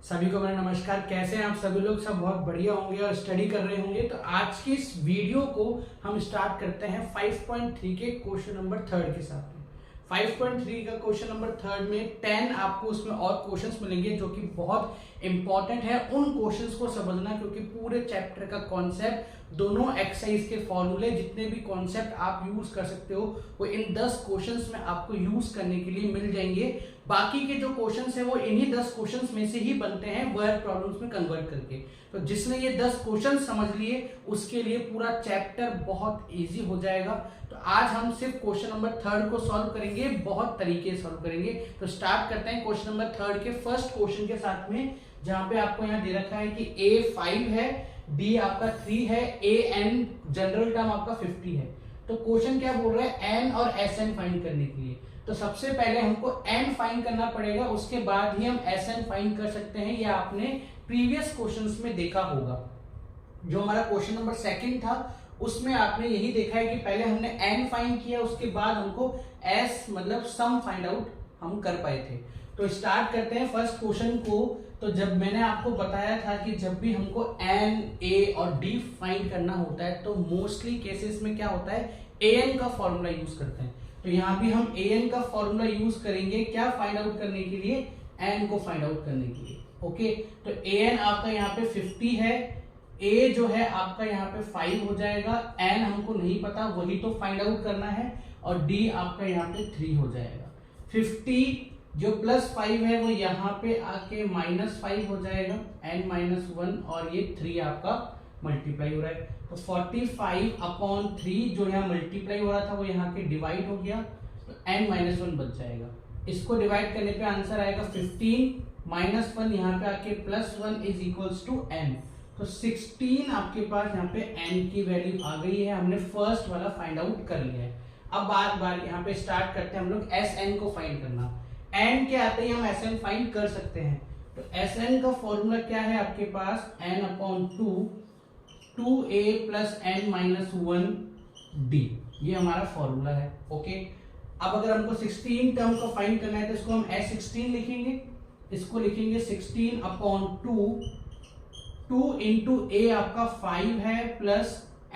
सभी को मेरा नमस्कार। कैसे हैं आप सभी लोग? सब बहुत बढ़िया होंगे और स्टडी कर रहे होंगे। तो आज की इस वीडियो को हम स्टार्ट करते हैं 5.3 के क्वेश्चन नंबर 3 के साथ में। 5.3 का क्वेश्चन नंबर 3 में 10 आपको उसमें और क्वेश्चंस मिलेंगे जो कि बहुत इंपॉर्टेंट है उन क्वेश्चंस को समझना, क्योंकि पूरे चैप्टर का कॉन्सेप्ट, दोनों एक्सरसाइज के फॉर्मूले, जितने भी कॉन्सेप्ट आप यूज कर सकते हो वो इन 10 क्वेश्चंस में आपको यूज करने के लिए मिल जाएंगे। बाकी के जो क्वेश्चंस हैं वो इन्हीं 10 क्वेश्चंस में से ही बनते हैं वर्ड प्रॉब्लम्स में कन्वर्ट करके। तो जिसने ये 10 क्वेश्चन समझ लिए उसके लिए पूरा चैप्टर बहुत इजी हो जाएगा। तो आज हम सिर्फ क्वेश्चन नंबर 3 को सॉल्व करेंगे, बहुत तरीके से सॉल्व करेंगे। तो स्टार्ट करते हैं क्वेश्चन नंबर 3 के फर्स्ट क्वेश्चन के साथ में, जहां पे आपको यहाँ दे रखा है कि a 5 है, b आपका 3 है, a n जनरल टर्म आपका 50 है। तो क्वेश्चन क्या बोल रहा है, n और sn फाइंड करने के लिए। तो सबसे पहले हमको n फाइंड करना पड़ेगा, उसके बाद ही हम sn फाइंड कर सकते हैं। ये आपने प्रीवियस क्वेश्चंस में देखा होगा। जो हमारा क्वेश्चन नंबर 2 था उसमें आपने यही देखा है कि पहले हमने n फाइंड किया, उसके बाद हमको s मतलब सम फाइंड आउट हम कर पाए थे। तो स्टार्ट करते हैं फर्स्ट क्वेश्चन को। तो जब मैंने आपको बताया था कि जब भी हमको n, a और d फाइंड करना होता है तो मोस्टली केसेस में क्या होता है, an का फॉर्मूला यूज करते हैं। तो यहाँ भी हम an का फॉर्मूला यूज करेंगे क्या फाइंड आउट करने के लिए, n को फाइंड आउट करने के लिए। ओके, तो an आपका यहाँ पे 50 है, a जो है आपका यहाँ पे 5 हो जाएगा, n हमको नहीं पता वही तो फाइंड आउट करना है, और d आपका यहाँ पे 3 हो जाएगा। 50 जो +5 है वो यहाँ पे आके -5 हो जाएगा, n-1, और ये 3 आपका मल्टीप्लाई हो रहा है। तो 45/3 जो यहाँ मल्टीप्लाई हो रहा था वो यहाँ के डिवाइड हो गया, तो n-1 बच जाएगा। इसको डिवाइड करने पे आंसर आएगा 15 -1 यहाँ पे आके +1 इज इक्वल्स टू n। तो 16 आपके पास यहाँ पे n की वैल्यू आ गई है। हमने फर्स्ट वाला फाइंड आउट कर लिया है। अब बार यहाँ पे स्टार्ट करते हैं हम लोग sn को फाइंड करना। n के आते ही हम sn फाइंड कर सकते हैं। तो sn का फॉर्मूला क्या है आपके पास, n/2 2a + n-1d, ये हमारा फॉर्मूला है। ओके, अब अगर हमको 16 टर्म को फाइंड करना है तो इसको हम s16 लिखेंगे, इसको लिखेंगे 16/2, 2 into a आपका 5 है, प्लस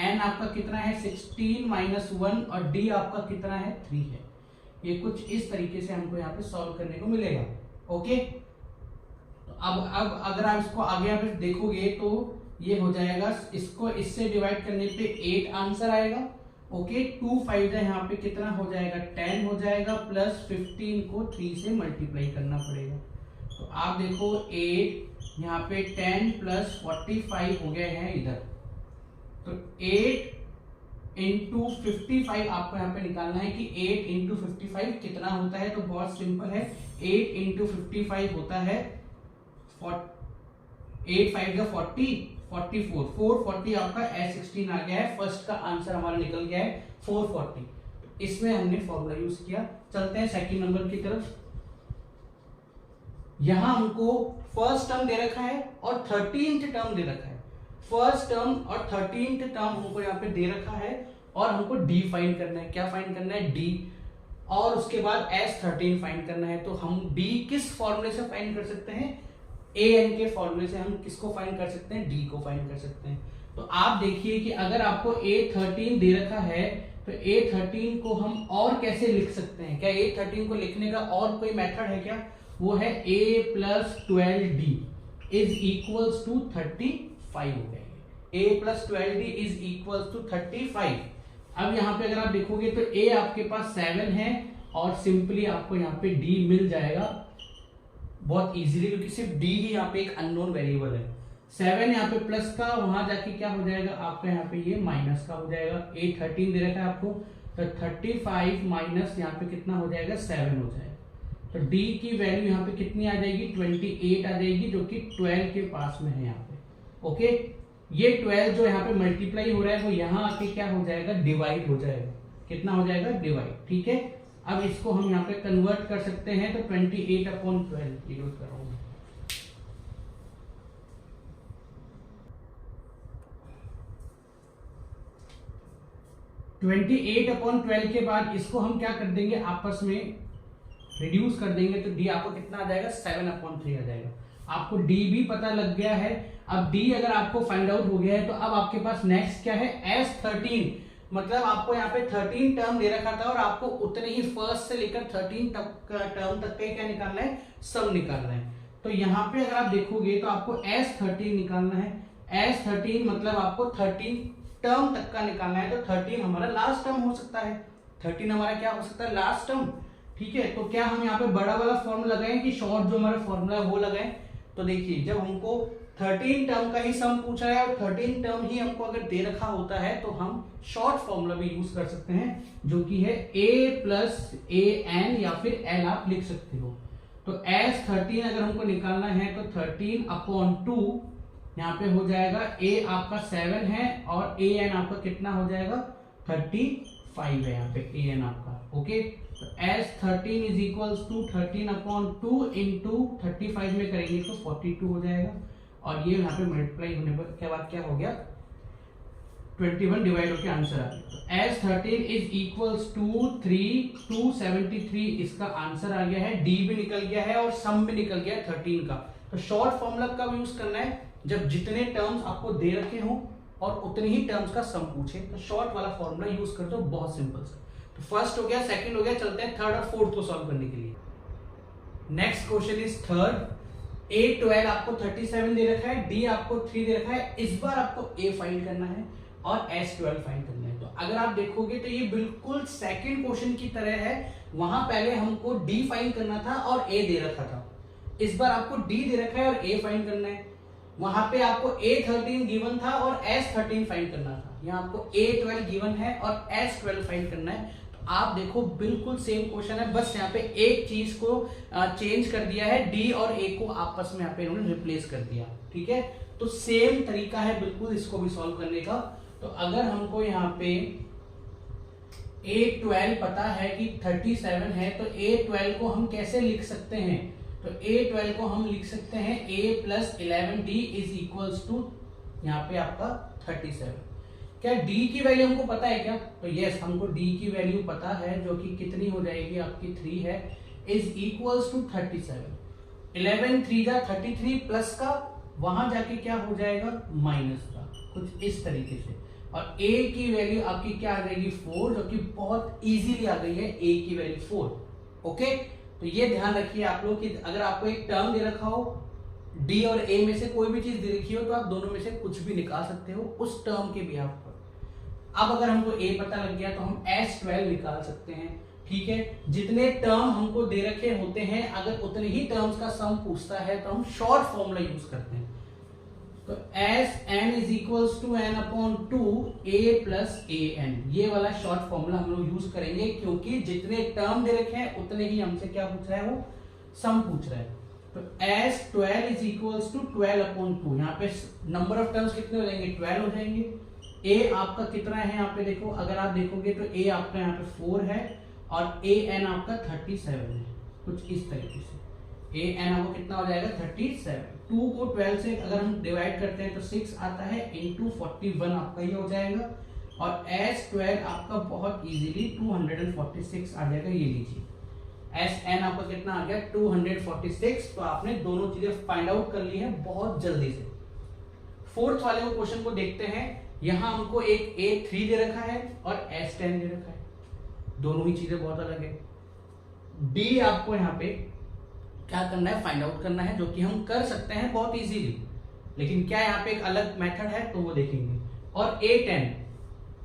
n आपका कितना है 16 - 1, और d आपका कितना है 3 है। ये कुछ इस तरीके से हमको यहाँ पे सॉल्व करने को मिलेगा। ओके, तो अब अगर आप इसको आगे यहाँ पे देखोगे तो ये हो जाएगा, इसको इससे डिवाइड करने पे 8 आंसर आएगा। ओके, 2 5 यहाँ पे कितना हो जाएगा 10 हो जाएगा, प्लस 15 को 3 से मल्टीप्लाई करना पड़ेगा। तो आप देखो 8 यहाँ पे 10 + 45 हो गए हैं इधर। तो 8 × 55 आपको यहाँ पे निकालना है कि 8 × 55 कितना होता है। तो बहुत सिंपल है, 8 × 55 होता है 8 5 का 40, 44, 440 आपका S16 आ गया है। फर्स्ट का आंसर हमारा निकल गया है 440। इसमें हमने फॉर्मूला यूज किया। चलते हैं सेकंड नंबर की तरफ। यहां हमको फर्स्ट टर्म दे रखा है और 13th टर्म दे रखा है। फर्स्ट टर्म और 13th टर्म हमको यहाँ पे दे रखा है, और हमको d फाइंड करना है। क्या फाइंड करना है, d, और उसके बाद S13 फाइंड करना है। तो हम d किस फॉर्मूले से फाइंड कर सकते हैं, an के फॉर्मूले से हम किसको फाइंड कर सकते हैं, d को फाइंड कर सकते हैं। तो आप देखिए कि अगर आपको a13 दे रखा है तो a13 को हम और कैसे लिख सकते हैं। क्या a13 को लिखने का और कोई मेथड है क्या, वो है a + 12d is equals to 35 हो गया। a + 12d is equals to 35। अब यहाँ पे अगर आप देखोगे तो a आपके पास 7 है, और सिंपली आपको यहाँ पे d मिल जाएगा बहुत इजीली, क्योंकि सिर्फ d ही यहाँ पे एक अननोन वेरिएबल है। 7 यहाँ पे प्लस का, वहां जाके क्या हो जाएगा आपका यहाँ पे ये माइनस का हो जाएगा। a13 दे रखा है आपको, तो 35 माइनस यहाँ पे कितना हो जाएगा 7 हो जाएगा। तो d की वैल्यू यहाँ पे कितनी आ जाएगी 28 आ जाएगी, जो कि 12 के पास में है यहाँ पे। ओके, ये 12 जो यहाँ पे मल्टीप्लाई हो रहा है वो यहाँ आके क्या हो जाएगा, डिवाइड हो जाएगा। कितना हो जाएगा, डिवाइड। ठीक है, अब इसको हम यहाँ पे कन्वर्ट कर सकते हैं। तो 28/12 यूज कर रहा हूँ। 28/12 के बाद इसको हम क्या कर देंगे, आपस में रिड्यूस कर देंगे। तो डी आपको कितना आ जाएगा, 7/3 आ जाएगा। आपको डी भी पता लग गया है। अब डी अगर आपको फाइंड आउट हो गया है तो अब आपके पास नेक्स्ट क्या है, S13, मतलब आपको यहाँ पे 13 टर्म दे रखा था और आपको उतने ही फर्स्ट से लेकर 13 टर्म तक का क्या निकालना है, सम निकालना है। तो यहाँ पे अगर आप देखोगे तो आपको S13 निकालना है। S13 मतलब आपको 13 टर्म तक का निकालना है। तो 13 हमारा लास्ट टर्म हो सकता है, 13 हमारा क्या हो सकता है, लास्ट टर्म। ठीक है, तो क्या हम यहाँ पे बड़ा वाला फॉर्मूला लगाएं कि शॉर्ट जो हमारा फॉर्मूला है वो लगाएं? तो देखिए, जब हमको 13 टर्म का ही सम पूछा है और 13 टर्म ही हमको अगर दे रखा होता है तो हम शॉर्ट फॉर्मूला भी यूज कर सकते हैं, जो कि है a प्लस ए एन, या फिर l आप लिख सकते हो। तो S13 अगर हमको निकालना है तो 13/2 यहाँ पे हो जाएगा, a आपका 7 है और a n आपका कितना हो जाएगा, 35 है यहाँ पे a n आपका। ओके, तो S13 is equals to 13/2 into 35 में करेंगे तो 42 हो जाएगा, और ये यहाँ पे मल्टीप्लाई होने पर क्या बात क्या हो गया, 21 डिवाइड होकर आंसर आ गया। तो S13 इज इक्वल्स टू 273, इसका आंसर आ गया है। डी भी निकल गया है और सम भी निकल गया है 13 का। तो शॉर्ट फॉर्मूला कब यूज करना है, जब जितने टर्म्स आपको दे रखे हो और उतने ही टर्म्स का सम पूछे, तो शॉर्ट वाला फॉर्मूला यूज कर दो, बहुत सिंपल सा। तो फर्स्ट हो गया, सेकंड हो गया, चलते हैं थर्ड और फोर्थ को सॉल्व करने के लिए। Next question is third. A12 आपको 37 दे रखा है, D आपको 3 दे रखा है। इस बार आपको A फाइंड करना है और S12 फाइंड करना है। तो अगर आप देखोगे तो ये बिल्कुल सेकंड क्वेश्चन की तरह है। वहां पहले हमको D फाइंड करना था और A दे रखा था, इस बार आपको D दे रखा है और A फाइंड करना है। वहां पे आपको A13 गिवन था और S13 फाइंड करना था, यहाँ आपको A12 गिवन है और S12 फाइंड करना है। तो आप देखो बिल्कुल सेम क्वेश्चन है, बस यहाँ पे एक चीज को चेंज कर दिया है, D और A को आपस में यहाँ पे इन्होंने रिप्लेस कर दिया। ठीक है, तो सेम तरीका है बिल्कुल इसको भी सॉल्व करने का। तो अगर हमको यहाँ पे A12 पता है कि 37 है, तो A12 को हम कैसे लिख सकते हैं, तो A12 को हम लिख सकते हैं A plus 11D is equals to यहाँ पे आपका 37। क्या D की वैल्यू हमको पता है क्या, तो यस हमको D की वैल्यू पता है, जो कि कितनी हो जाएगी आपकी 3 है, इज इक्वल्स टू 37। 11 3 जा 33 प्लस का वहां जाके क्या हो जाएगा, माइनस का, कुछ इस तरीके से। और A की वैल्यू आपकी क्या आ जाएगी 4, जो कि बहुत इजीली आ गई है A की वैल्यू 4। ओके, तो ये ध्यान रखिए आप लोग कि अगर आपको एक टर्म दे रखा हो, D और A में से कोई भी चीज दे रखी हो, तो आप दोनों में से कुछ भी निकाल सकते हो उस टर्म के बिहाफ पर। अब अगर हमको A पता लग गया तो हम S12 निकाल सकते हैं। ठीक है, जितने टर्म हमको दे रखे होते हैं, अगर उतने ही टर्म्स का सम पूछता है तो हम शॉर्ट फॉर्मूला यूज करते हैं। तो Sn is equals to n/2 A plus an, ये वाला शॉर्ट फॉर्मूला हम लोग यूज करेंगे, क्योंकि जितने टर्म दे रखे हैं उतने ही हमसे क्या पूछ रहा है, वो सम पूछ रहा है। तो S12 इज इक्वल्स टू 12/2, यहाँ पे नंबर ऑफ टर्म्स कितने हो जाएंगे, 12 हो जाएंगे। A आपका कितना है यहाँ पे देखो, अगर आप देखोगे तो A आपका यहाँ पे 4 है और an आपका 37 है, कुछ इस तरीके से। an आपको कितना हो जाएगा 37। 2 को 12 से अगर हम डिवाइड करते हैं तो 6 आता है, इंटू 41 आपका ये हो जाएगा, और S12 आपका बहुत इजीली 246 आ जाएगा। ये लीजिए Sn आपका कितना आ गया 246। तो आपने दोनों चीजें फाइंड आउट कर ली है बहुत जल्दी से। फोर्थ वाले क्वेश्चन को देखते हैं। यहां हमको एक A3 दे रखा है और S10 दे रखा है, दोनों ही चीजें बहुत अलग है। D आपको यहाँ पे क्या करना है, फाइंड आउट करना है, जो कि हम कर सकते हैं बहुत इजीली, लेकिन क्या यहाँ पे एक अलग मेथड है तो वो देखेंगे। और A10,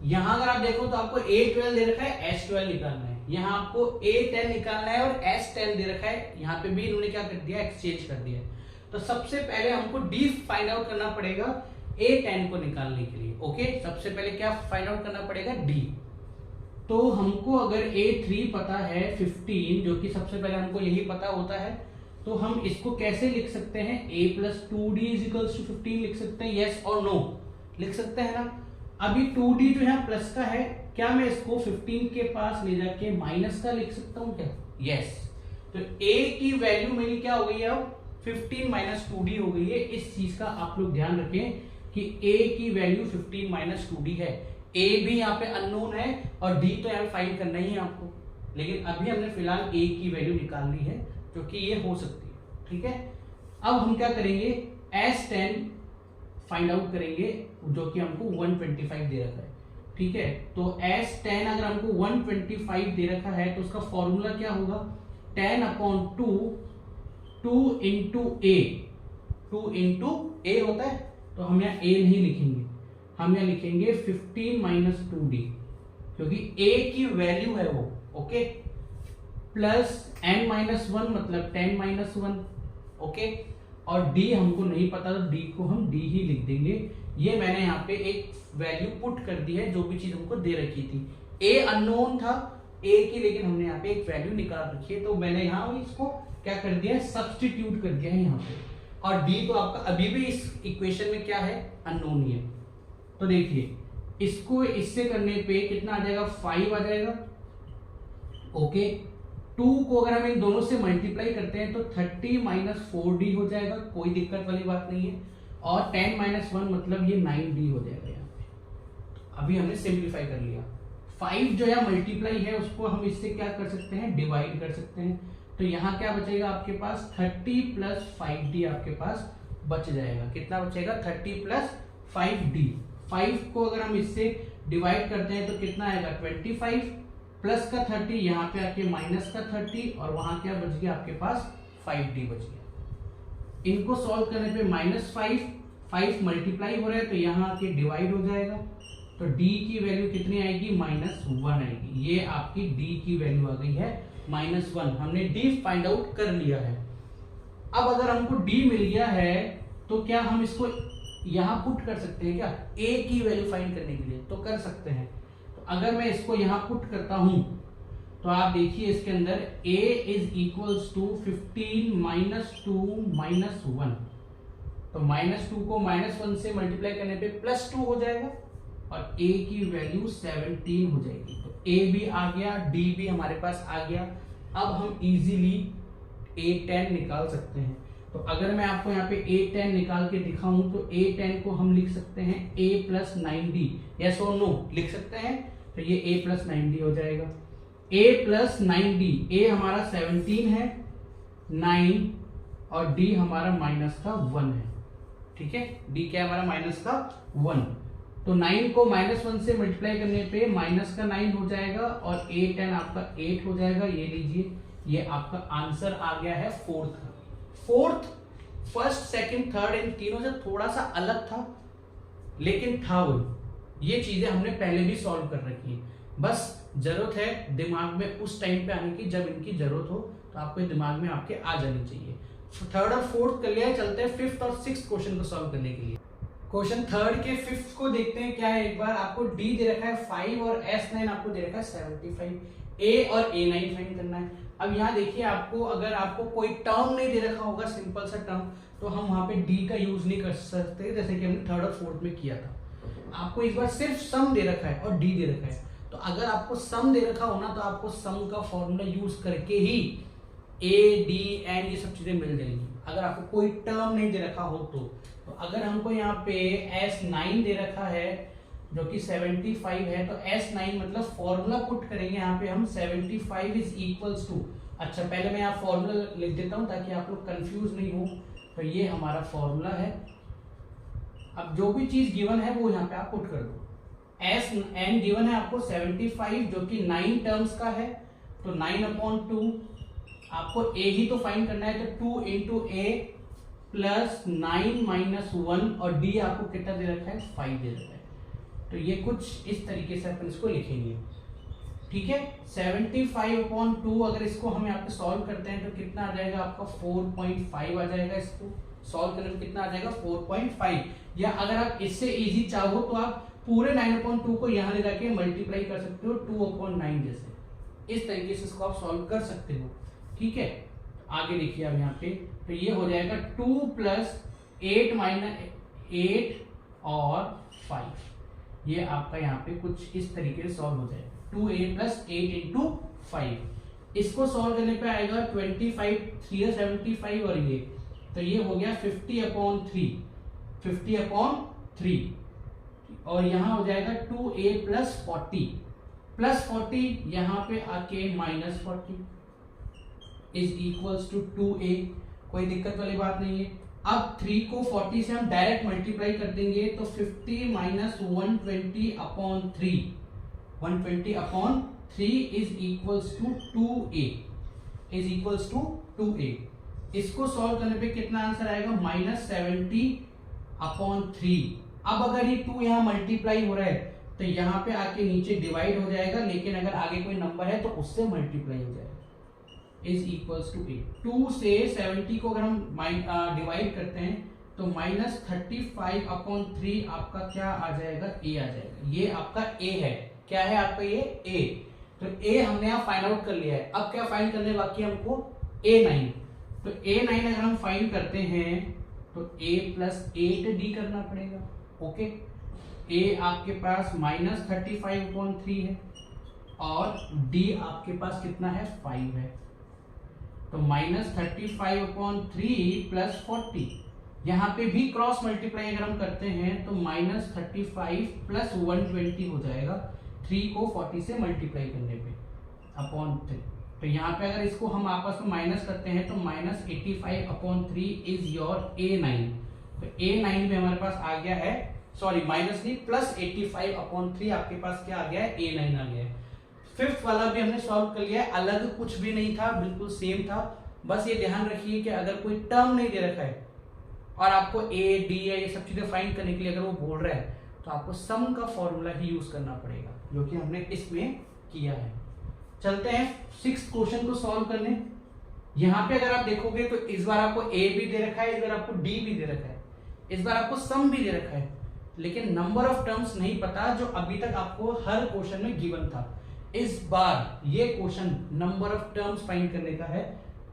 यहां अगर आप देखो तो आपको A12 दे रखा है, S12 निकालना है, यहाँ आपको A10 निकालना है और S10 दे रखा है, यहाँ पे भी इन्होंने क्या कर दिया, एक्सचेंज कर दिया। तो सबसे पहले हमको D फाइंड आउट करना पड़ेगा A10 को निकालने के लिए। ओके, सबसे पहले क्या फाइंड आउट करना पड़ेगा, D। तो हमको अगर A3 पता है 15, जो कि सबसे पहले हमको यही पता होता है, तो हम इसको कैसे लिख सकते हैं, A plus 2D is equals to 15 लिख सकते हैं, यस और नो लिख सकते हैं ना। अभी 2D जो है प्लस का है, क्या मैं इसको 15 के पास ले जाके माइनस का लिख सकता हूँ क्या, यस। तो A की वैल्यू मेरी क्या हो गई है अब 15 माइनस 2D हो गई है। इस चीज का आप लोग ध्यान रखें कि A की वैल्यू 15 माइनस 2D है। A भी यहाँ पे अननोन है और D तो यहाँ फाइंड करना ही है आपको, लेकिन अभी हमने फिलहाल A की वैल्यू निकाल ली है, जो कि ये हो सकती है। ठीक है, अब हम क्या करेंगे, S10 फाइंड आउट करेंगे जो कि हमको 125 दे रखा है। ठीक है, तो S10 अगर हमको 125 दे रखा है तो उसका फॉर्मूला क्या होगा, 10/2 2 इंटू ए, 2 इंटू ए होता है, तो हम यहाँ ए नहीं लिखेंगे, हम यहाँ लिखेंगे 15 माइनस 2d, क्योंकि ए की वैल्यू है वो। ओके, प्लस n-1 मतलब 10-1। ओके, और d हमको नहीं पता तो d को हम d ही लिख देंगे। ये मैंने यहाँ पे एक वैल्यू पुट कर दी है, जो भी चीज हमको दे रखी थी। a अननोन था a की, लेकिन हमने यहाँ पे एक वैल्यू निकाल रखी है, तो मैंने यहाँ इसको क्या कर दिया, सब्स्टिट्यूट कर दिया है यहाँ पे। और d तो आपका अभी भी इस इक्वेशन में क्या है, अननोन ही है। तो देखिए इसको इससे करने पे कितना आ जाएगा, 5 आ जाएगा। ओके, 2 को अगर हम इन दोनों से मल्टीप्लाई करते हैं तो 30 माइनस 4d हो जाएगा, कोई दिक्कत वाली बात नहीं है। और 10-1 मतलब ये 9d हो जाएगा यहाँ पे। अभी हमने सिंप्लीफाई कर लिया। 5 जो है मल्टीप्लाई है, उसको हम इससे क्या कर सकते हैं, डिवाइड कर सकते हैं। तो यहाँ क्या बचेगा आपके पास, 30 प्लस 5d आपके पास बच जाएगा। कितना बचेगा, 30 प्लस 5d। 5 को अगर हम इससे डिवाइड करते हैं तो कितना आएगा, 25 प्लस का 30, यहाँ पे आके माइनस का 30, और वहां क्या बच गया आपके पास, 5d बच गया। इनको सॉल्व करने पे -5 मल्टीप्लाई हो रहा है तो यहाँ आके डिवाइड हो जाएगा, तो d की वैल्यू कितनी आएगी, -1 आएगी। ये आपकी d की वैल्यू आ गई है -1। हमने d फाइंड आउट कर लिया है। अब अगर हमको d मिल गया है तो क्या हम इसको यहाँ पुट कर सकते हैं क्या, a की वैल्यू फाइंड करने के लिए, तो कर सकते हैं। तो अगर मैं इसको यहाँ पुट करता हूं तो आप देखिए इसके अंदर a is equals to 15 minus 2 minus 1, तो -2 को -1 से मल्टीप्लाई करने पे +2 हो जाएगा, और a की वैल्यू 17 हो जाएगी। तो a भी आ गया, d भी हमारे पास आ गया। अब हम इजीली a10 निकाल सकते हैं। तो अगर मैं आपको यहाँ पे a10 निकाल के दिखाऊं तो a10 को हम लिख सकते हैं a प्लस 9d, यस और नो लिख सकते हैं। तो ये a प्लस 9d हो जाएगा, a प्लस 9d, a हमारा 17 है, 9 और d हमारा -1 है। ठीक है, d क्या है हमारा -1, तो 9 को -1 से मल्टीप्लाई करने पे -9 हो जाएगा, और a10 आपका 8 हो जाएगा। ये लीजिए, ये आपका आंसर आ गया है fourth. First, second, third in तीनों से थोड़ा सा अलग था, लेकिन था वही। ये चीजें हमने पहले भी सॉल्व कर रखी है, बस जरूरत है दिमाग में उस टाइम पे आने की जब इनकी जरूरत हो, तो आपको दिमाग में आपके आ जानी चाहिए। थर्ड और फोर्थ कर लिया है, चलते हैं फिफ्थ और सिक्स्थ क्वेश्चन को सॉल्व करने के लिए। क्वेश्चन थर्ड के फिफ्थ को देखते हैं क्या है। एक बार आपको d दे रखा है 5 और S9 आपको दे रखा है 75, a और a9 फाइंड करना है। अब यहाँ देखिए, आपको अगर आपको कोई टर्म नहीं दे रखा होगा, सिंपल सा टर्म, तो हम वहां पे d का यूज नहीं कर सकते, जैसे कि हमने थर्ड और फोर्थ में किया था। आपको इस बार सिर्फ सम दे रखा है और d दे रखा है, तो अगर आपको सम दे रखा हो ना, तो आपको सम का फॉर्मूला यूज करके ही a, d, n ये सब चीजें मिल जाएंगी। अगर आपको कोई टर्म नहीं दे रखा हो तो अगर हमको यहाँ पे S9 दे रखा है जो कि 75 है, तो S9 मतलब फॉर्मूला पुट करेंगे यहाँ पे हम 75 इज इक्वल्स टू, अच्छा पहले मैं यहाँ फॉर्मूला लिख देता हूँ ताकि आप लोग कंफ्यूज नहीं हो। तो ये हमारा फॉर्मूला है। अब जो भी चीज गिवन है वो यहाँ पे आप पुट कर दो। Sn गिवन है आपको 75 जो कि 9 टर्म्स का है, तो 9/2 आपको a ही तो फाइंड करना है, तो 2 इंटू a प्लस 9 माइनस 1, और d आपको कितना दे रखा है, 5 दे रखा है। तो ये कुछ इस तरीके से अपन इसको लिखेंगे। ठीक है, 75/2 अगर इसको हम यहाँ पे सॉल्व करते हैं तो कितना आ जाएगा आपका 4.5 आ जाएगा। इसको सॉल्व करने में कितना आ जाएगा 4.5, या अगर आप इससे इजी चाहो तो आप पूरे 9/2 को यहाँ ले जाके मल्टीप्लाई कर सकते हो 2/9 जैसे, इस तरीके से इसको आप सॉल्व कर सकते हो। ठीक है, आगे देखिए अब यहाँ पे, तो ये हो जाएगा 2 प्लस 8 माइनस 8 और 5, ये आपका यहाँ पे कुछ इस तरीके से सॉल्व हो जाएगा। 2a प्लस 8 इंटू 5, इसको सॉल्व करने पे आएगा 25, 3 75 और ये, तो ये हो गया 50/3, 50/3, और यहाँ हो जाएगा 2a प्लस 40 यहाँ पे आके -40 इज इक्वल्स टू 2a, कोई दिक्कत वाली बात नहीं है। अब 3 को 40 से हम डायरेक्ट मल्टीप्लाई कर देंगे तो 50 minus 120 upon 3, 120 upon 3 is equals to 2a, is equals to 2a। इसको सॉल्व करने पे कितना आंसर आएगा, -70 अपॉन 3। अब अगर ये 2 यहाँ मल्टीप्लाई हो रहा है तो यहाँ पे आके नीचे डिवाइड हो जाएगा, लेकिन अगर आगे कोई नंबर है तो उससे मल्टीप्लाई हो जाएगा, इज इक्वल्स टू a। 2 से 70 को अगर हम डिवाइड करते हैं तो -35 अपॉन 3 आपका क्या आ जाएगा, a आ जाएगा। ये आपका a है, क्या है आपका ये a। तो a हमने यहाँ फाइंड आउट कर लिया है। अब क्या फाइंड करने बाकी है हमको, a9। तो a9 अगर हम फाइंड करते हैं तो a प्लस 8d करना पड़ेगा। ओके, a आपके पास -35 अपॉन 3 है और d आपके पास कितना है, 5 है। तो -35 अपॉन 3 प्लस 40, यहाँ पे भी क्रॉस मल्टीप्लाई अगर हम करते हैं तो -35 प्लस 120 हो जाएगा 3 को 40 से मल्टीप्लाई करने पे अपॉन 3। तो यहाँ पे अगर इसको हम आपस में माइनस करते हैं तो -85 अपॉन 3 इज योर a9। तो a9 में हमारे पास आ गया है, सॉरी माइनस नहीं, +85 अपॉन 3 आपके पास क्या आ गया है, a9 आ गया है। फिफ्थ वाला भी हमने सॉल्व कर लिया है, अलग कुछ भी नहीं था, बिल्कुल सेम था। बस ये ध्यान रखिए कि अगर कोई टर्म नहीं दे रखा है और आपको a d या ये सब चीजें फाइंड करने के लिए अगर वो बोल रहा है तो आपको सम का फॉर्मूला ही यूज करना पड़ेगा, जो कि हमने इसमें किया है। चलते हैं 6th क्वेश्चन को सॉल्व करने। यहाँ पे अगर आप देखोगे तो इस बार आपको a भी दे रखा है, इस बार आपको d भी दे रखा है, इस बार आपको सम भी दे रखा है, लेकिन नंबर ऑफ टर्म्स नहीं पता जो अभी तक आपको हर क्वेश्चन में गिवन था। इस बार ये question number of terms find करने का है,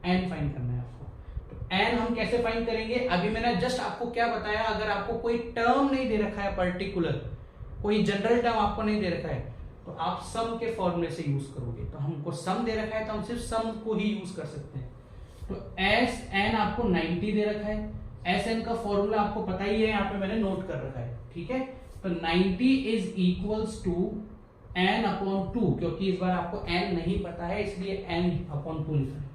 n फाइंड करना है आपको। तो n हम कैसे फाइंड करेंगे, अभी मैंने जस्ट आपको क्या बताया, अगर आपको कोई टर्म नहीं दे रखा है पर्टिकुलर, कोई जनरल टर्म आपको नहीं दे रखा है तो आप सम के फॉर्मूले से यूज करोगे। तो हमको सम दे रखा है तो हम सिर्फ सम को ही यूज कर सकते हैं। तो Sn आपको 90 दे रखा है, Sn का फॉर्मूला आपको पता ही है, यहाँ पे मैंने नोट कर रखा है, ठीक है। तो 90 is equals to n upon 2, क्योंकि इस बार आपको n नहीं पता है इसलिए n अपॉन 2 लिखा है।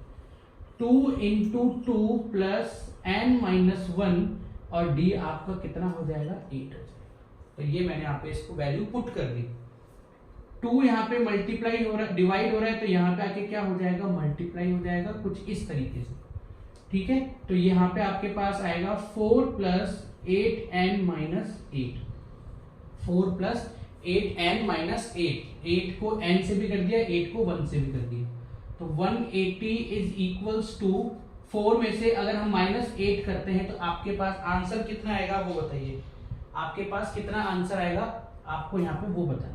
2 इंटू 2 प्लस n माइनस 1 और d आपका कितना हो जाएगा, 8 हो जाएगा। तो ये मैंने यहाँ पे इसको वैल्यू पुट कर दी। 2 यहाँ पे मल्टीप्लाई हो रहा है, डिवाइड हो रहा है, तो यहाँ पे आके क्या हो जाएगा, मल्टीप्लाई हो जाएगा कुछ इस तरीके से, ठीक है। तो यहाँ पे आपके पास आएगा 4 plus 8n minus 8, 4 plus 8n minus 8 को n से भी कर दिया, 8 को 1 से भी कर दिया। तो 180 इज इक्वल्स टू 4 में से अगर हम -8 करते हैं तो आपके पास आंसर कितना आएगा वो बताइए, आपके पास कितना आंसर आएगा आपको यहाँ पे वो बताना है।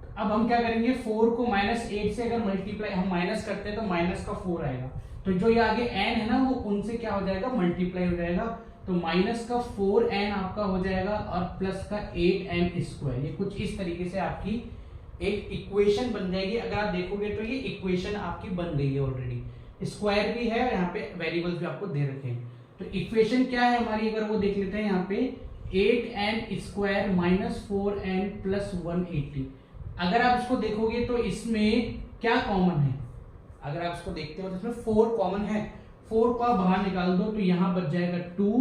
तो अब हम क्या करेंगे, 4 को -8 से अगर मल्टीप्लाई हम माइनस करते हैं तो माइनस का 4 आएगा, तो जो ये आगे n है ना वो उनसे क्या हो जाएगा, मल्टीप्लाई हो जाएगा। तो माइनस का 4n आपका हो जाएगा और प्लस का 8n स्क्वायर, ये कुछ इस तरीके से आपकी एक इक्वेशन बन जाएगी। अगर आप देखोगे तो ये इक्वेशन आपकी बन गई है ऑलरेडी, स्क्वायर भी है और यहाँ पे वेरिएबल्स भी आपको दे रखे हैं। तो इक्वेशन क्या है हमारी, अगर वो देख लेते हैं यहाँ पे 8n square minus 4n plus 180। अगर आप इसको देखोगे तो इसमें क्या कॉमन है, अगर आप इसको देखते हो तो इसमें 4 कॉमन है, 4 को आप बाहर निकाल दो तो यहाँ बच जाएगा 2,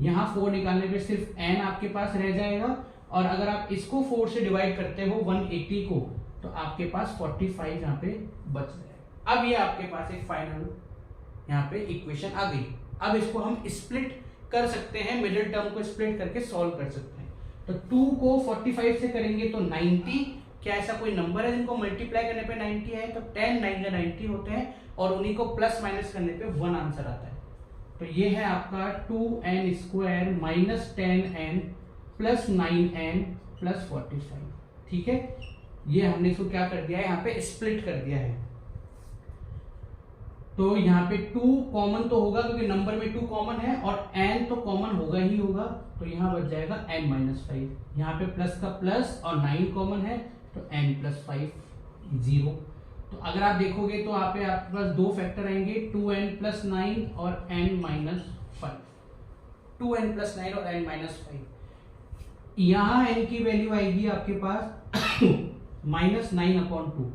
यहाँ 4 निकालने पे सिर्फ n आपके पास रह जाएगा, और अगर आप इसको 4 से डिवाइड करते हो 180 को तो आपके पास 45 यहाँ पे बच जाएगा। अब ये आपके पास एक फाइनल यहाँ पे इक्वेशन आ गई। अब इसको हम स्प्लिट कर सकते हैं, मिडिल टर्म को स्प्लिट करके सॉल्व कर सकते हैं। तो 2 को 45 से करेंगे तो 90, क्या ऐसा कोई नंबर है जिनको मल्टीप्लाई करने पे 90 है, तो 10 9 90 होते हैं और उन्हीं को प्लस माइनस करने पे 1 आंसर आता है। तो ये है आपका 2n square minus 10n plus 9n plus 45, ठीक है। ये हमने इसको क्या कर दिया है, यहाँ पे स्प्लिट कर दिया है। तो यहाँ पे 2 कॉमन तो होगा क्योंकि नंबर में 2 कॉमन है और n तो कॉमन होगा ही होगा, तो यहाँ बच जाएगा n माइनस 5। यहाँ पे प्लस का प्लस और 9 कॉमन है तो n प्लस 5 0। तो अगर आप देखोगे तो आपके पास 2 फैक्टर आएंगे, 2n प्लस 9 और n माइनस 5, 2n प्लस 9 और n माइनस 5। यहाँ n की वैल्यू आएगी आपके पास -9/2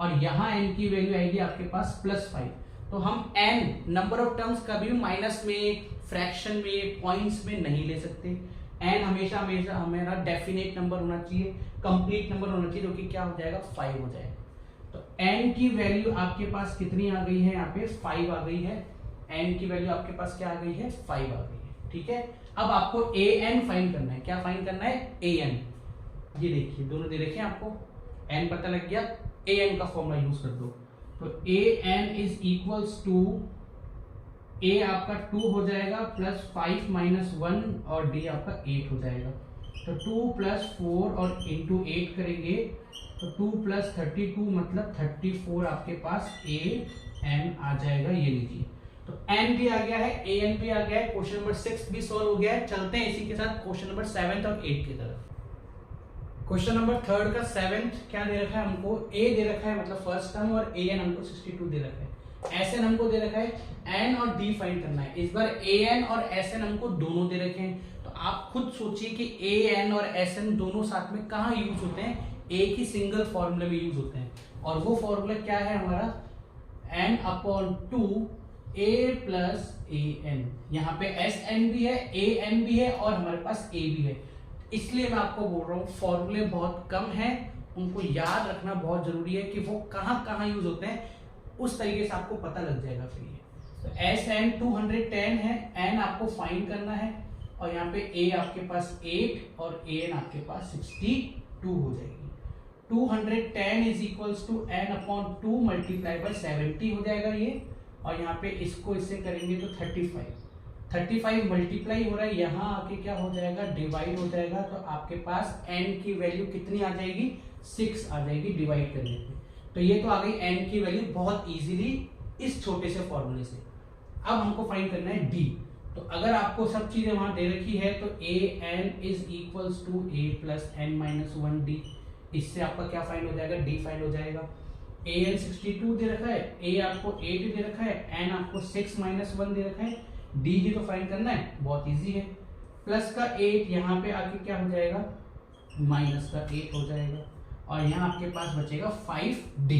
और यहाँ n की वैल्यू आएगी आपके पास +5। तो हम n नंबर ऑफ टर्म्स कभी भी माइनस में, फ्रैक्शन में, पॉइंट्स में नहीं ले सकते। n हमेशा हमेशा हमारा डेफिनेट नंबर होना चाहिए, कंप्लीट नंबर होना चाहिए, जो कि क्या हो जाएगा 5 हो जाएगा। तो n की वैल्यू आपके पास कितनी आ गई है, यहाँ पे 5 आ गई है। n की वैल्यू आपके पास क्या आ गई है, 5 आ गई है। ठीक है, अब आपको an फाइंड करना है। क्या फाइंड करना है, an। ये देखिए दोनों दे रखे हैं आपको, n पता लग गया, an का फॉर्मूला यूज कर दो। तो an is equals to a आपका 2 हो जाएगा प्लस 5 माइनस 1 और d आपका 8 हो जाएगा। तो 2 प्लस 4 और इंटू 8 करेंगे तो 2 प्लस 32 मतलब 34 आपके पास an आ जाएगा। ये लीजिए, तो n भी आ गया है, an भी आ गया है। क्वेश्चन नंबर 6 भी सॉल्व हो गया है। चलते हैं इसी के साथ क्वेश्चन नंबर 7 और 8 की तरफ। क्वेश्चन नंबर 3 का 7th क्या दे रखा है हमको, a दे रखा है मतलब फर्स्ट टर्म, और an हमको 62 दे रखा है। Sn हमको दे रखा है, n और d फाइंड करना है। इस बार an और Sn हमको दोनों दे रखे हैं। तो आप खुद सोचिए कि an और Sn दोनों साथ में कहाँ यूज होते हैं, एक ही सिंगल फॉर्मूले में यूज होते हैं। और वो फॉर्मूला क्या है हमारा, n/2 a प्लस an। यहाँ पे Sn भी है, an भी है और हमारे पास a भी है। इसलिए मैं आपको बोल रहा हूँ फॉर्मूले बहुत कम है, उनको याद रखना बहुत जरूरी है कि वो कहाँ कहाँ यूज होते हैं, उस तरीके से आपको पता लग जाएगा फिर ये। तो Sn 210 है, n आपको फाइंड करना है, और यहाँ पे a आपके पास 8 और an आपके पास 62 हो जाएगी। 210 is equals to n/2 multiply by 70 हो जाएगा ये, और यहाँ पे इसको इससे करेंगे तो 35 मल्टीप्लाई हो रहा है, यहाँ आके क्या हो जाएगा, डिवाइड हो जाएगा। तो आपके पास n की वैल्यू कितनी आ जाएगी, 6 आ जाएगी डिवाइड करने पे। तो ये तो आ गई n की वैल्यू बहुत इजीली इस छोटे से फॉर्मूले से। अब हमको फाइंड करना है d। तो अगर आपको सब चीजें वहां दे रखी है तो an is equals to a plus n minus 1d। इससे आपका क्या फाइंड हो जाएगा, d फाइंड हो जाएगा। an 62 दे रखा है, a आपको 8 दे रखा है, n आपको 6 माइनस 1 दे रखा है, d जी तो फाइंड करना है, बहुत इजी है। प्लस का 8 यहाँ पे आके क्या हो जाएगा, माइनस का 8 हो जाएगा, और यहाँ आपके पास बचेगा 5d।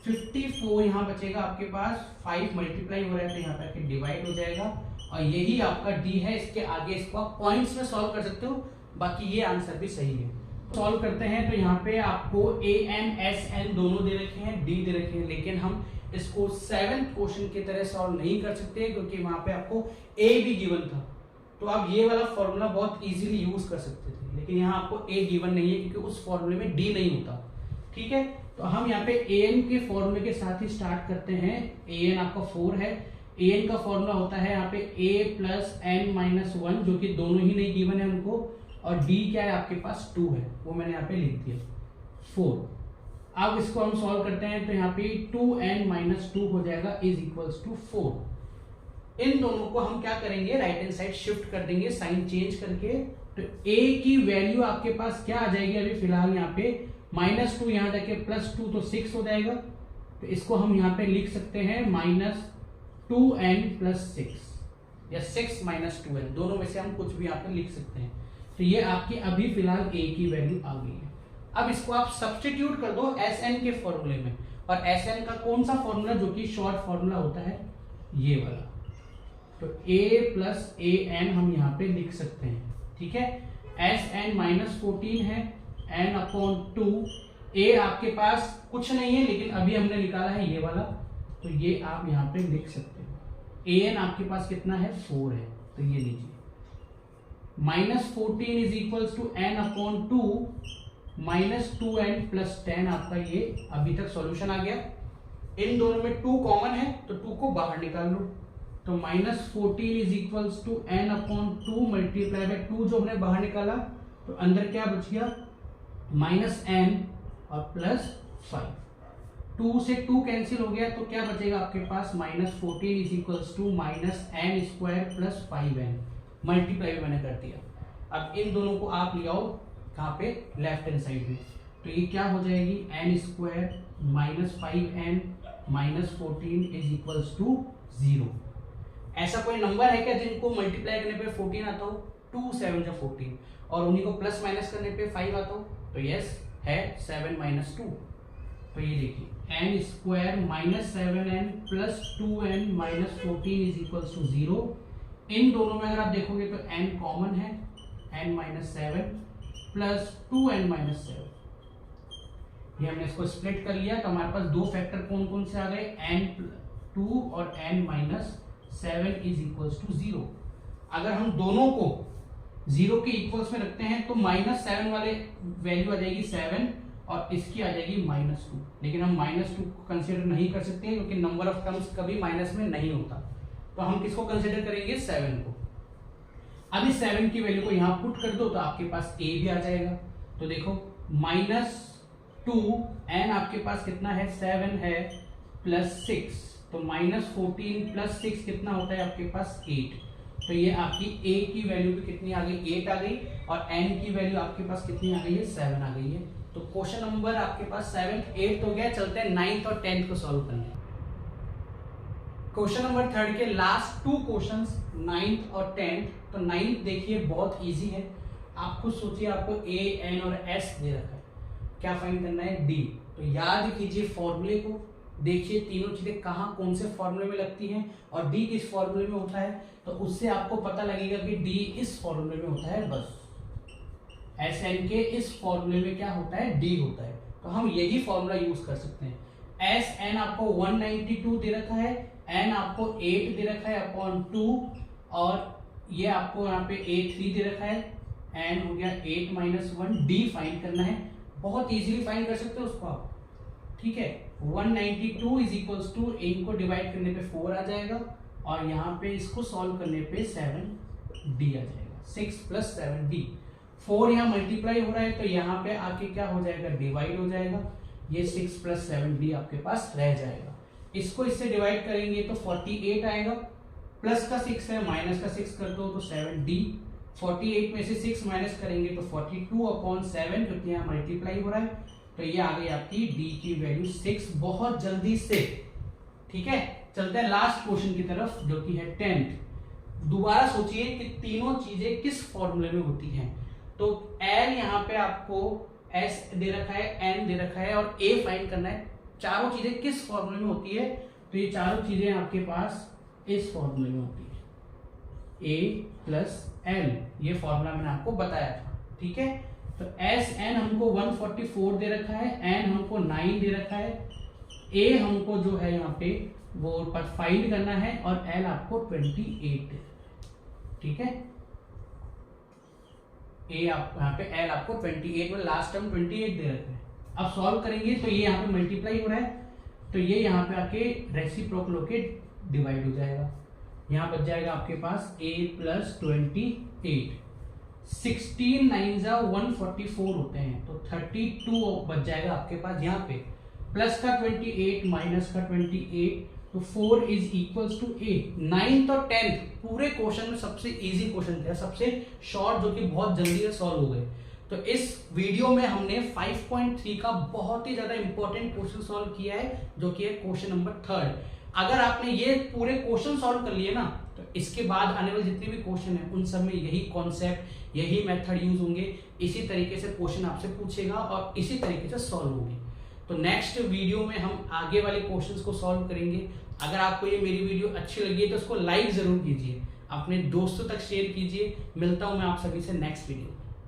54 यहाँ बचेगा आपके पास, 5 मल्टीप्लाई हो रहा है तो यहाँ पे आके डिवाइड हो जाएगा, और यही आपका d है। इसके आगे इसको आप पॉइंट्स में सॉल्व कर सकते हो, बाकी ये आंसर भी सही है। सॉल्व करते हैं तो यहाँ पे आपको an Sn दोनों दे रखे हैं, d दे रखे हैं, लेकिन हम इसको 7th क्वेश्चन की तरह सॉल्व नहीं कर सकते क्योंकि वहां पे आपको a भी गिवन था। तो आप ये वाला फॉर्मूला बहुत इजीली यूज कर सकते थे, लेकिन यहाँ आपको a गिवन नहीं है क्योंकि उस फॉर्मूले में d नहीं होता। ठीक है, तो हम यहाँ पे an के फॉर्मूले के साथ ही स्टार्ट करते हैं। an आपका 4 है, an का फॉर्मूला होता है यहाँ पे a प्लस n माइनस 1, जो कि दोनों ही नहीं गिवन है हमको, और d क्या है आपके पास 2 है, वो मैंने यहाँ पे लिख दिया 4। अब इसको हम सॉल्व करते हैं तो यहाँ पे 2n माइनस 2 हो जाएगा इज इक्वल्स टू 4। इन दोनों को हम क्या करेंगे, राइट हैंड साइड शिफ्ट कर देंगे साइन चेंज करके। तो a की वैल्यू आपके पास क्या आ जाएगी अभी फिलहाल यहाँ पे, माइनस 2 यहाँ जाके प्लस 2 तो 6 हो जाएगा। तो इसको हम यहाँ पे लिख सकते हैं माइनस 2n प्लस 6 या 6 माइनस 2n, दोनों में से हम कुछ भी यहाँ पे लिख सकते हैं। तो ये आपकी अभी फिलहाल a की वैल्यू आ गई है। अब इसको आप सब्स्टिट्यूट कर दो Sn के फॉर्मूले में, और Sn का कौन सा फॉर्मूला, जो कि शॉर्ट फॉर्मूला होता है ये वाला। तो a प्लस an हम यहाँ पे लिख सकते हैं। ठीक है, Sn माइनस 14 है, n/2। a आपके पास कुछ नहीं है, लेकिन अभी हमने निकाला है ये वाला, तो ये आप यहाँ पे लिख सकते हो। an आपके पास कितना है, 4 है, तो ये लीजिए minus 14 is equals to n/2 minus 2n plus 10। आपका ये अभी तक सॉल्यूशन आ गया। इन दोनों में 2 कॉमन है तो 2 को बाहर निकाल लो। तो minus 14 is equals to n/2 multiply by 2, जो हमने बाहर निकाला, तो अंदर क्या बच गया, माइनस n और प्लस 5। 2 से 2 कैंसिल हो गया, तो क्या बचेगा आपके पास, minus 14 is equals to minus n square plus 5n, multiply मैंने कर दिया। अब इन दोनों को आप ले आओ कहाँ पे, लेफ्ट हैंड साइड में, तो ये क्या हो जाएगी, n square minus 5n minus 14 is equals to 0। ऐसा कोई नंबर है क्या जिनको मल्टीप्लाई करने पे 14 आता हो, 2 7 जा 14, और उन्हीं को प्लस माइनस करने पे 5 आता हो, तो यस है 7 माइनस 2। तो ये देखिए n square minus 7n plus 2n minus 14 is equal to 0। इन दोनों में अगर आप देखोगे तो n कॉमन है, n minus 7 plus 2n minus 7, ये हमने इसको स्प्लिट कर लिया। तो हमारे पास दो फैक्टर कौन कौन से आ गए, n2 और n minus 7 is equal to 0। अगर हम दोनों को 0 के इक्वल्स में रखते हैं तो माइनस 7 वाले वैल्यू आ जाएगी 7 और इसकी आ जाएगी -2, लेकिन हम -2 को कंसिडर नहीं कर सकते हैं क्योंकि नंबर ऑफ टर्म्स कभी माइनस में नहीं होता। तो हम किसको कंसिडर करेंगे, 7 को। अब इस 7 की वैल्यू को यहाँ पुट कर दो तो आपके पास a भी आ जाएगा। तो देखो -2 n आपके पास कितना है, 7 है प्लस 6, तो -14 प्लस 6 कितना होता है आपके पास 8। तो ये आपकी a की वैल्यू भी कितनी आ गई, 8 आ गई, और n की वैल्यू आपके पास कितनी आ गई है, 7 आ गई है। तो क्वेश्चन नंबर आपके पास 7th 8th हो गया। चलते हैं 9th और 10th को सॉल्व करने। क्वेश्चन नंबर 3rd के लास्ट 2 क्वेश्चंस 9th और 10th। तो 9th देखिए बहुत इजी है, आप खुद सोचिए, आपको a n और s दे रखा है, क्या फाइंड करना है, d। तो याद कीजिए फॉर्मूले को, देखिए तीनों चीजें कहाँ कौन से फॉर्मूले में लगती हैं और d किस फॉर्मूले में होता है, तो उससे आपको पता लगेगा कि d इस फॉर्मूले में होता है, बस Sn के इस फॉर्मूले में क्या होता है, d होता है। तो हम यही फॉर्मूला यूज कर सकते हैं। Sn आपको 192 दे रखा है, n आपको 8 दे रखा है अपॉन 2, और ये आपको यहाँ पे a3 दे रखा है, n हो गया 8 माइनस 1, d फाइंड करना है। बहुत इजीली फाइंड कर सकते हो उसको आप, ठीक है। 192 इज इक्वल्स टू, इनको डिवाइड करने पे 4 आ जाएगा और यहाँ पे इसको सॉल्व करने पे 7d आ जाएगा, 6 प्लस 7d। 4 यहाँ मल्टीप्लाई हो रहा है तो यहाँ पे आके क्या हो जाएगा, डिवाइड हो जाएगा, ये 6 प्लस 7d आपके पास रह जाएगा। इसको इससे डिवाइड करेंगे तो 48 आएगा, प्लस का 6 है, माइनस का 6 कर दो तो 7d। 48 में से 6 माइनस करेंगे तो 42 अपॉन 7, क्योंकि यहाँ मल्टीप्लाई हो रहा है, तो ये आ गई आपकी d की वैल्यू 6, बहुत जल्दी से, ठीक है। चलते हैं लास्ट क्वेश्चन की तरफ जो कि है 10th। दोबारा सोचिए कि तीनों चीजें किस फॉर्मूले में होती हैं। तो n यहाँ पे आपको s दे रखा है, n दे रखा है और a फाइंड करना है। चारों चीजें किस फॉर्मूले में होती है, तो ये चारों चीजें आपके पास इस फॉर्मूले में होती है, a प्लस l, ये फॉर्मूला मैंने आपको बताया था, ठीक है। तो Sn हमको 144 दे रखा है, n हमको 9 दे रखा है, a हमको जो है यहाँ पे वो पर फाइंड करना है, और l आपको 28, ठीक है। a आप यहाँ पे l आपको 28 में लास्ट टर्म 28 दे रखे हैं। अब सॉल्व करेंगे तो ये यहाँ पे मल्टीप्लाई हो रहा है, तो ये यहाँ पे आके रेसिप्रोकल होके डिवाइड हो जाएगा, यहाँ बच जाएगा आपके पास a प्लस 28। 16 9 जा 144 होते हैं, तो 32 बच जाएगा आपके पास। यहाँ पे प्लस का 28 माइनस का 28, तो 4 इज इक्वल्स टू 8। 9th और 10th पूरे क्वेश्चन में सबसे इजी क्वेश्चन था, सबसे शॉर्ट, जो कि बहुत जल्दी से सॉल्व हो गए। तो इस वीडियो में हमने 5.3 का बहुत ही ज्यादा इंपॉर्टेंट क्वेश्चन सॉल्व किया है, जो कि है क्वेश्चन नंबर 3rd। अगर आपने ये पूरे क्वेश्चन सॉल्व कर लिए ना, तो इसके बाद आने वाले जितने भी क्वेश्चन है उन सब में यही कॉन्सेप्ट, यही मेथड यूज होंगे, इसी तरीके से क्वेश्चन आपसे पूछेगा और इसी तरीके से सॉल्व होंगे। तो नेक्स्ट वीडियो में हम आगे वाले क्वेश्चंस को सॉल्व करेंगे। अगर आपको ये मेरी वीडियो अच्छी लगी है तो उसको लाइक जरूर कीजिए, अपने दोस्तों तक शेयर कीजिए। मिलता हूं मैं आप सभी से नेक्स्ट वीडियो।